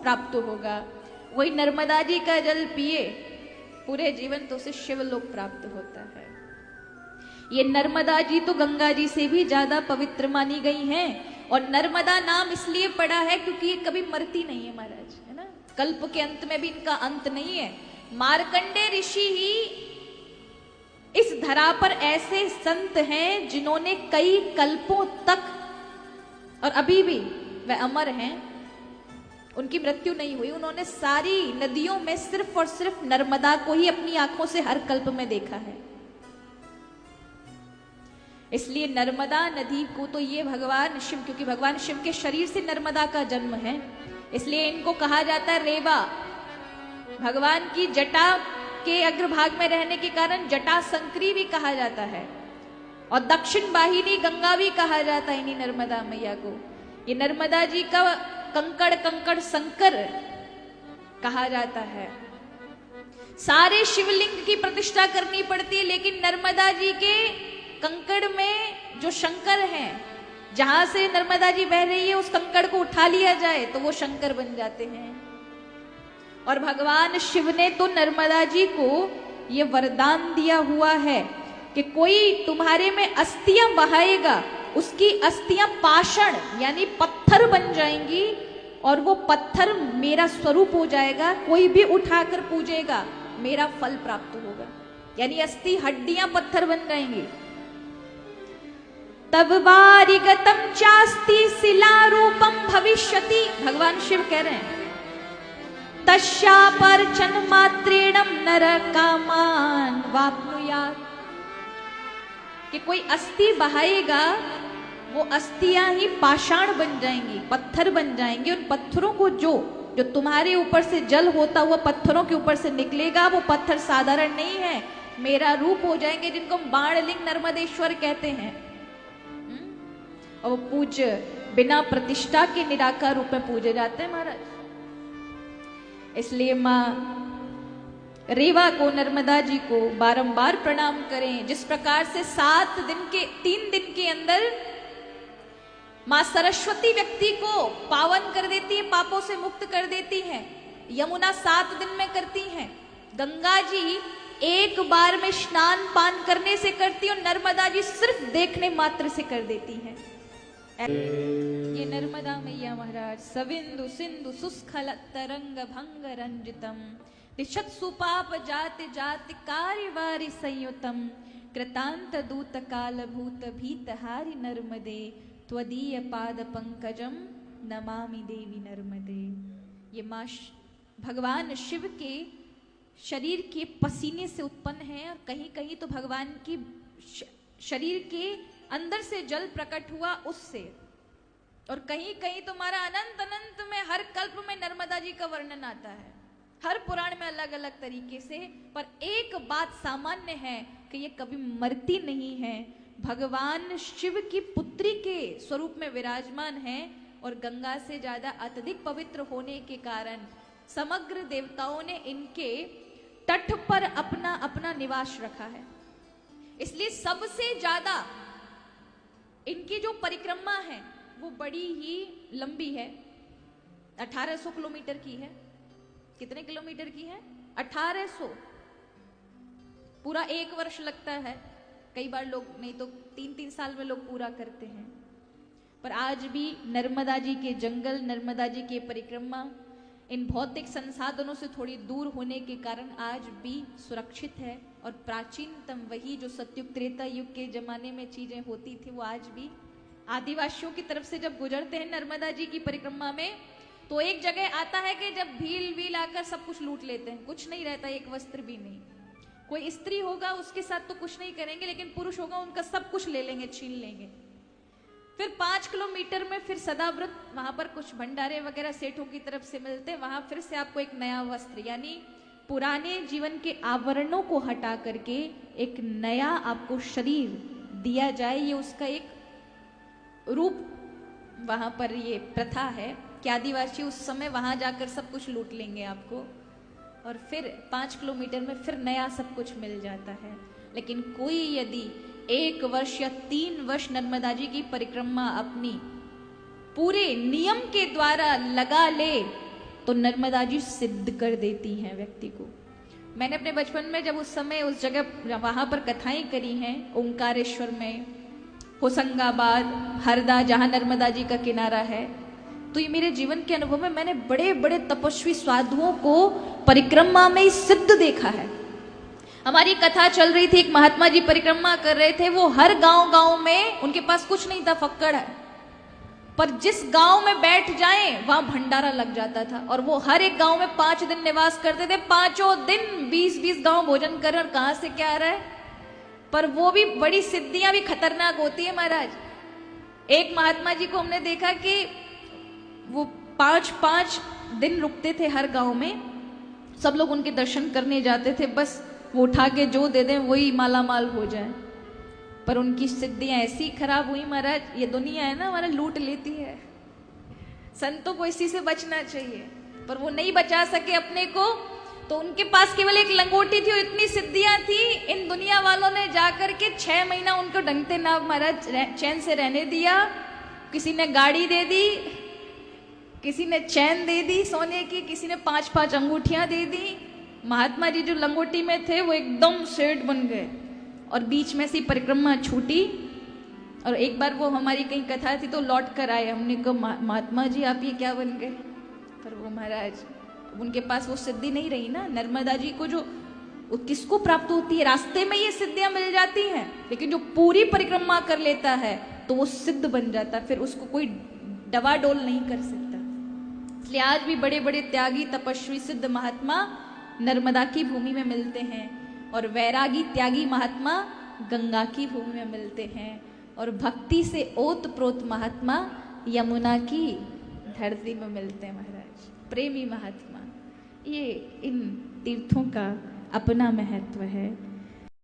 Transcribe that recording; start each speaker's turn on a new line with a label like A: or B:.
A: प्राप्त होगा। वही नर्मदा जी का जल पिए पूरे जीवन तो उसे शिवलोक प्राप्त होता है। ये नर्मदा जी तो गंगा जी से भी ज्यादा पवित्र मानी गई हैं, और नर्मदा नाम इसलिए पड़ा है क्योंकि ये कभी मरती नहीं है महाराज, है ना। कल्प के अंत में भी इनका अंत नहीं है। मार्कंडे ऋषि ही इस धरा पर ऐसे संत हैं जिन्होंने कई कल्पों तक, और अभी भी वह अमर हैं, उनकी मृत्यु नहीं हुई। उन्होंने सारी नदियों में सिर्फ और सिर्फ नर्मदा को ही अपनी आंखों से हर कल्प में देखा है। इसलिए नर्मदा नदी को तो ये भगवान शिव, क्योंकि भगवान शिव के शरीर से नर्मदा का जन्म है, इसलिए इनको कहा जाता है रेवा। भगवान की जटा के अग्रभाग में रहने के कारण जटा संकरी भी कहा जाता है, और दक्षिण वाहिनी गंगा भी कहा जाता है इन्हीं नर्मदा मैया को। ये नर्मदा जी का कंकड़ कंकड़ शंकर कहा जाता है। सारे शिवलिंग की प्रतिष्ठा करनी पड़ती है, लेकिन नर्मदा जी के कंकड़ में जो शंकर हैं, जहां से नर्मदा जी बह रही है उस कंकड़ को उठा लिया जाए तो वो शंकर बन जाते हैं। और भगवान शिव ने तो नर्मदा जी को ये वरदान दिया हुआ है कि कोई तुम्हारे में अस्थियां बहाएगा, उसकी अस्थियां पाषाण यानी पत्थर बन जाएंगी, और वो पत्थर मेरा स्वरूप हो जाएगा। कोई भी उठाकर पूजेगा मेरा फल प्राप्त होगा, यानी अस्थि हड्डियां पत्थर बन जाएंगी। तब वारिगतम चास्ति शिला रूपम भविष्यति, भगवान शिव कह रहे हैं, तस्यापर्चन मात्रेणम नर कामान वाप्नुयात्, कि कोई अस्थि बहाएगा वो अस्थियां ही पाषाण बन जाएंगी, पत्थर बन जाएंगे। उन पत्थरों को जो तुम्हारे ऊपर से जल होता हुआ पत्थरों के ऊपर से निकलेगा, वो पत्थर साधारण नहीं है, मेरा रूप हो जाएंगे, जिनको बाणलिंग नर्मदेश्वर कहते हैं। और वो पूज्य बिना प्रतिष्ठा के निराकार रूप में पूजे जाते हैं महाराज। इसलिए माँ रेवा को, नर्मदा जी को बारंबार प्रणाम करें। जिस प्रकार से 3 दिन के अंदर माँ सरस्वती व्यक्ति को पावन कर देती है, पापों से मुक्त कर देती है, यमुना 7 दिन में करती हैं, गंगा जी एक बार में स्नान पान करने से करती है, और नर्मदा जी सिर्फ देखने मात्र से कर देती हैं। ये नर्मदा मैया महाराज सविंदु सिंधु सुस्खल तरंग भंग रंजितम दिशत सुपाप जाति जाति कार्यवारी संयुतम कृतांत दूत काल भूत भीत हारि नर्मदे त्वदीय पाद पंकजम नमामि देवी नर्मदे। ये माँ भगवान शिव के शरीर के पसीने से उत्पन्न है, और कहीं कहीं तो भगवान की शरीर के अंदर से जल प्रकट हुआ उससे, और कहीं कहीं तुम्हारा अनंत अनंत में हर कल्प में नर्मदा जी का वर्णन आता है, हर पुराण में अलग अलग तरीके से। पर एक बात सामान्य है कि ये कभी मरती नहीं है, भगवान शिव की पुत्री के स्वरूप में विराजमान है, और गंगा से ज्यादा अत्यधिक पवित्र होने के कारण समग्र देवताओं ने इनके तट पर अपना अपना निवास रखा है। इसलिए सबसे ज्यादा इनकी जो परिक्रमा है वो बड़ी ही लंबी है, 1800 किलोमीटर की है। कितने किलोमीटर की है? 1800। पूरा 1 वर्ष लगता है, कई बार लोग नहीं तो 3-3 साल में लोग पूरा करते हैं। पर आज भी नर्मदा जी के जंगल, नर्मदा जी के परिक्रमा इन भौतिक संसाधनों से थोड़ी दूर होने के कारण आज भी सुरक्षित है, और प्राचीनतम वही जो सतयुग त्रेता युग के जमाने में चीजें होती थी वो आज भी आदिवासियों की तरफ से जब गुजरते हैं नर्मदा जी की परिक्रमा में, तो एक जगह आता है कि जब भील वील आकर सब कुछ लूट लेते हैं, कुछ नहीं रहता, एक वस्त्र भी नहीं। कोई स्त्री होगा उसके साथ तो कुछ नहीं करेंगे, लेकिन पुरुष होगा उनका सब कुछ ले लेंगे, छीन लेंगे। फिर 5 किलोमीटर में फिर सदाव्रत, वहां पर कुछ भंडारे वगैरह सेठों की तरफ से मिलते हैं, वहां फिर से आपको एक नया वस्त्र यानी पुराने जीवन के आवरणों को हटा करके एक नया आपको शरीर दिया जाए, ये उसका एक रूप वहां पर ये प्रथा है कि आदिवासी उस समय वहां जाकर सब कुछ लूट लेंगे आपको, और फिर 5 किलोमीटर में फिर नया सब कुछ मिल जाता है। लेकिन कोई यदि 1 वर्ष या 3 वर्ष नर्मदा जी की परिक्रमा अपनी पूरे नियम के द्वारा लगा ले, तो नर्मदा जी सिद्ध कर देती हैं व्यक्ति को। मैंने अपने बचपन में जब उस समय उस जगह वहां पर कथाएं करी हैं, ओंकारेश्वर में, होशंगाबाद, हरदा, जहां नर्मदा जी का किनारा है, तो ये मेरे जीवन के अनुभव में मैंने बड़े बड़े तपस्वी साधुओं को परिक्रमा में सिद्ध देखा है। हमारी कथा चल रही थी, एक महात्मा जी परिक्रमा कर रहे थे, वो हर गांव गांव में, उनके पास कुछ नहीं था, फक्कड़ है, पर जिस गांव में बैठ जाएं वहां भंडारा लग जाता था। और वो हर एक गांव में 5 दिन निवास करते थे, 5 दिन 20-20 गांव भोजन कर, और कहां से क्या आ रहा है। पर वो भी बड़ी सिद्धियां भी खतरनाक होती है महाराज। एक महात्मा जी को हमने देखा कि वो 5-5 दिन रुकते थे हर गांव में, सब लोग उनके दर्शन करने जाते थे, बस वो उठा के जो दे दें वही माला माल हो जाए। पर उनकी सिद्धियां ऐसी खराब हुई महाराज, ये दुनिया है ना हमारा, लूट लेती है। संतों को इसी से बचना चाहिए, पर वो नहीं बचा सके अपने को, तो उनके पास केवल एक लंगोटी थी और इतनी सिद्धियां थी, इन दुनिया वालों ने जाकर के 6 महीना उनको ढंगते ना महाराज चैन से रहने दिया। किसी ने गाड़ी दे दी, किसी ने चैन दे दी सोने की, किसी ने 5-5 अंगूठियां दे दी। महात्मा जी जो लंगोटी में थे वो एकदम सेठ बन गए, और बीच में से परिक्रमा छूटी। और एक बार वो हमारी कहीं कथा थी तो लौट कर आए, हमने कहा महात्मा जी आप ये क्या बन गए। पर वो महाराज, उनके पास वो सिद्धि नहीं रही ना। नर्मदा जी को जो किसको प्राप्त होती है, रास्ते में ये सिद्धियां मिल जाती हैं, लेकिन जो पूरी परिक्रमा कर लेता है तो वो सिद्ध बन जाता है, फिर उसको कोई डवाडोल नहीं कर सकता। इसलिए आज भी बड़े बड़े त्यागी तपस्वी सिद्ध महात्मा नर्मदा की भूमि में मिलते हैं, और वैरागी त्यागी महात्मा गंगा की भूमि में मिलते हैं, और भक्ति से ओत प्रोत महात्मा यमुना की धरती में मिलते हैं महाराज। प्रेमी महात्मा, ये इन तीर्थों का अपना महत्व है।